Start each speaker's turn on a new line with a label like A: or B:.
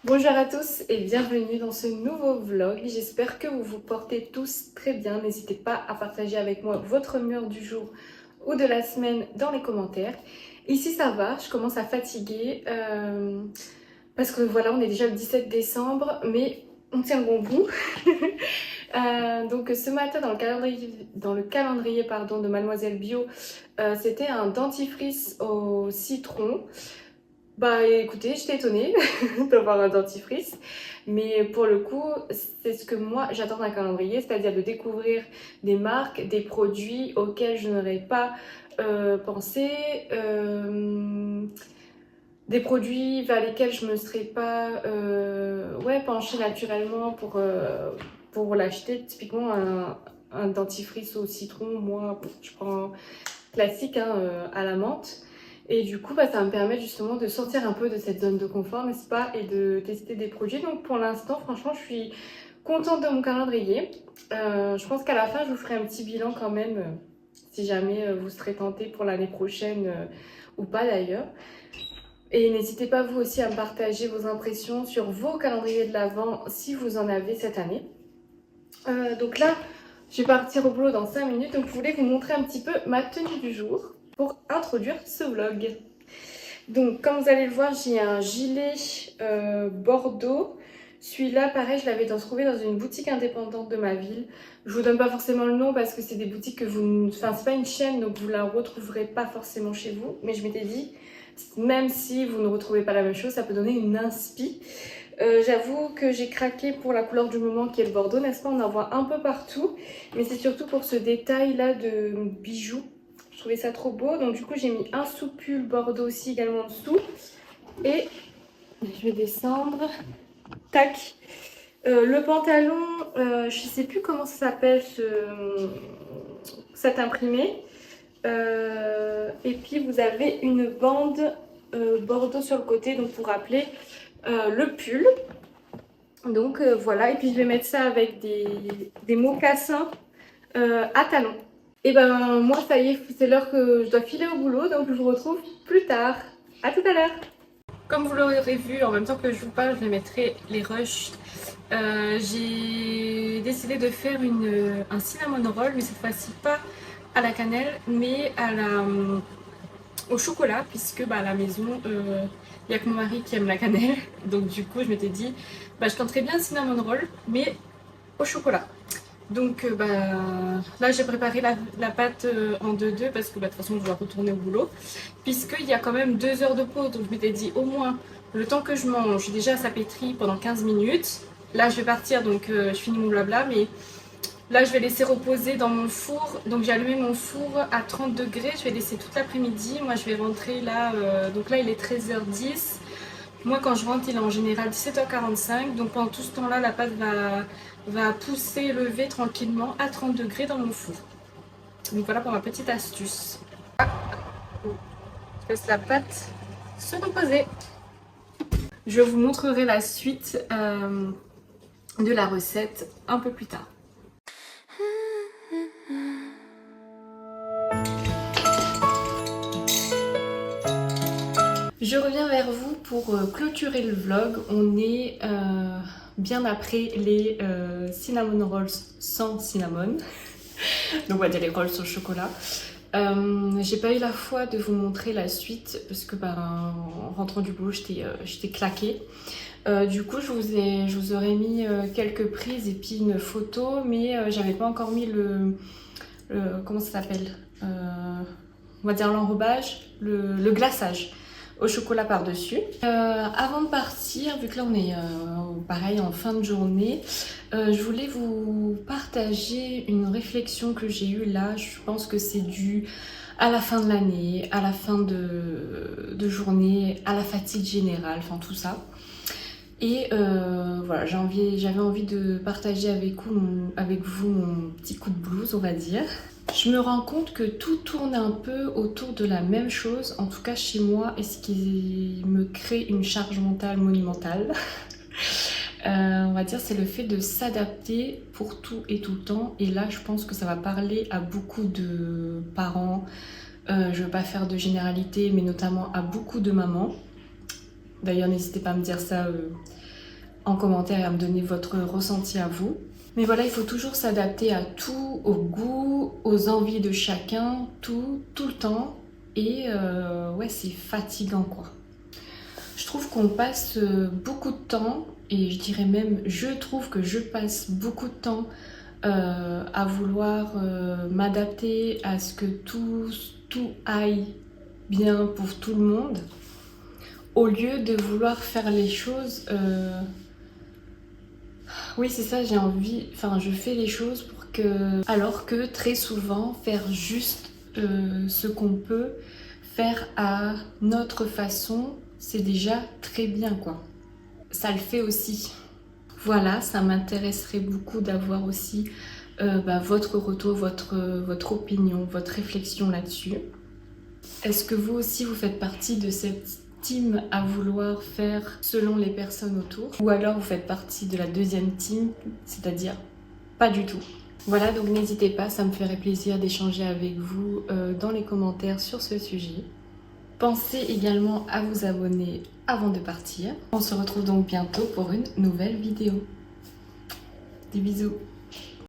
A: Bonjour à tous et bienvenue dans ce nouveau vlog. J'espère que vous vous portez tous très bien. N'hésitez pas à partager avec moi votre humeur du jour ou de la semaine dans les commentaires. Ici ça va, je commence à fatiguer parce que voilà, on est déjà le 17 décembre, mais on tient bon bout. Donc ce matin dans le calendrier pardon, de Mademoiselle Bio, c'était un dentifrice au citron. Bah écoutez, j'étais étonnée d'avoir un dentifrice, mais pour le coup, c'est ce que moi j'attends d'un calendrier, c'est-à-dire de découvrir des marques, des produits auxquels je n'aurais pas pensé, des produits vers lesquels je me serais pas penchée naturellement pour l'acheter. Typiquement un dentifrice au citron, moi je prends classique hein, à la menthe. Et du coup, ça va me permet justement de sortir un peu de cette zone de confort, n'est-ce pas, et de tester des produits. Donc pour l'instant, franchement, je suis contente de mon calendrier. Je pense qu'à la fin, je vous ferai un petit bilan quand même, si jamais vous serez tenté pour l'année prochaine ou pas d'ailleurs. Et n'hésitez pas vous aussi à me partager vos impressions sur vos calendriers de l'Avent si vous en avez cette année. Donc là, je vais partir au boulot dans 5 minutes, donc je voulais vous montrer un petit peu ma tenue du jour pour introduire ce vlog. Donc comme vous allez le voir, j'ai un gilet bordeaux. Celui-là, pareil, je l'avais trouvé dans une boutique indépendante de ma ville. Je vous donne pas forcément le nom parce que c'est des boutiques que vous... Enfin, c'est pas une chaîne, donc vous la retrouverez pas forcément chez vous. Mais je m'étais dit, même si vous ne retrouvez pas la même chose, ça peut donner une inspi. J'avoue que j'ai craqué pour la couleur du moment qui est le bordeaux, n'est-ce pas? On en voit un peu partout, mais c'est surtout pour ce détail là de bijoux. Je trouvais ça trop beau, donc du coup j'ai mis un sous-pull bordeaux aussi également en dessous. Et je vais descendre. Tac. Le pantalon, je sais plus comment ça s'appelle cet imprimé. Et puis vous avez une bande bordeaux sur le côté, donc pour rappeler le pull. Donc voilà, et puis je vais mettre ça avec des mocassins à talons. Et ben moi ça y est, c'est l'heure que je dois filer au boulot, donc je vous retrouve plus tard. À tout à l'heure. Comme vous l'aurez vu, en même temps que je vous parle, je mettrai les rushs. J'ai décidé de faire un cinnamon roll, mais cette fois-ci pas à la cannelle, mais au chocolat, puisque à la maison, il n'y a que mon mari qui aime la cannelle. Donc du coup, je m'étais dit, je tenterais bien un cinnamon roll, mais au chocolat. Donc là, j'ai préparé la pâte en 2-2 parce que de toute façon, je dois retourner au boulot. Puisqu'il y a quand même 2 heures de pause, donc je m'étais dit au moins le temps que je mange, déjà ça pétrit pendant 15 minutes. Là, je vais partir, donc je finis mon blabla, mais là, je vais laisser reposer dans mon four. Donc j'ai allumé mon four à 30 degrés, je vais laisser toute l'après-midi. Moi, je vais rentrer là, donc là, il est 13h10. Moi, quand je rentre, il est en général 17h45. Donc pendant tout ce temps-là, la pâte va pousser, lever tranquillement à 30 degrés dans mon four. Donc voilà pour ma petite astuce. Je laisse la pâte se reposer. Je vous montrerai la suite de la recette un peu plus tard. Je reviens vers vous pour clôturer le vlog. On est bien après les cinnamon rolls sans cinnamon. Donc on va dire les rolls au chocolat. J'ai pas eu la foi de vous montrer la suite parce que en rentrant du boulot j'étais claquée. Du coup je vous aurais mis quelques prises et puis une photo, mais j'avais pas encore mis le comment ça s'appelle, on va dire l'enrobage, le glaçage au chocolat par-dessus. Avant de partir, vu que là on est pareil en fin de journée, je voulais vous partager une réflexion que j'ai eue là. Je pense que c'est dû à la fin de l'année, à la fin de journée, à la fatigue générale, enfin tout ça. Et voilà, j'avais envie de partager avec vous mon petit coup de blues, on va dire. Je me rends compte que tout tourne un peu autour de la même chose, en tout cas chez moi, et ce qui me crée une charge mentale monumentale. On va dire c'est le fait de s'adapter pour tout et tout le temps. Et là, je pense que ça va parler à beaucoup de parents. Je ne veux pas faire de généralité, mais notamment à beaucoup de mamans. D'ailleurs, n'hésitez pas à me dire ça en commentaire et à me donner votre ressenti à vous. Mais voilà, il faut toujours s'adapter à tout, au goût, aux envies de chacun, tout le temps. Et ouais, c'est fatigant quoi. Je trouve qu'on passe beaucoup de temps, et je dirais même, je trouve que je passe beaucoup de temps à vouloir m'adapter à ce que tout aille bien pour tout le monde, au lieu de vouloir faire les choses... Oui, c'est ça, j'ai envie... Enfin, je fais les choses pour que... Alors que très souvent, faire juste ce qu'on peut faire à notre façon, c'est déjà très bien, quoi. Ça le fait aussi. Voilà, ça m'intéresserait beaucoup d'avoir aussi votre retour, votre opinion, votre réflexion là-dessus. Est-ce que vous aussi, vous faites partie de cette team à vouloir faire selon les personnes autour? Ou alors vous faites partie de la deuxième team, c'est-à-dire pas du tout? Voilà, donc n'hésitez pas, ça me ferait plaisir d'échanger avec vous dans les commentaires sur ce sujet. Pensez également à vous abonner avant de partir. On se retrouve donc bientôt pour une nouvelle vidéo. Des bisous.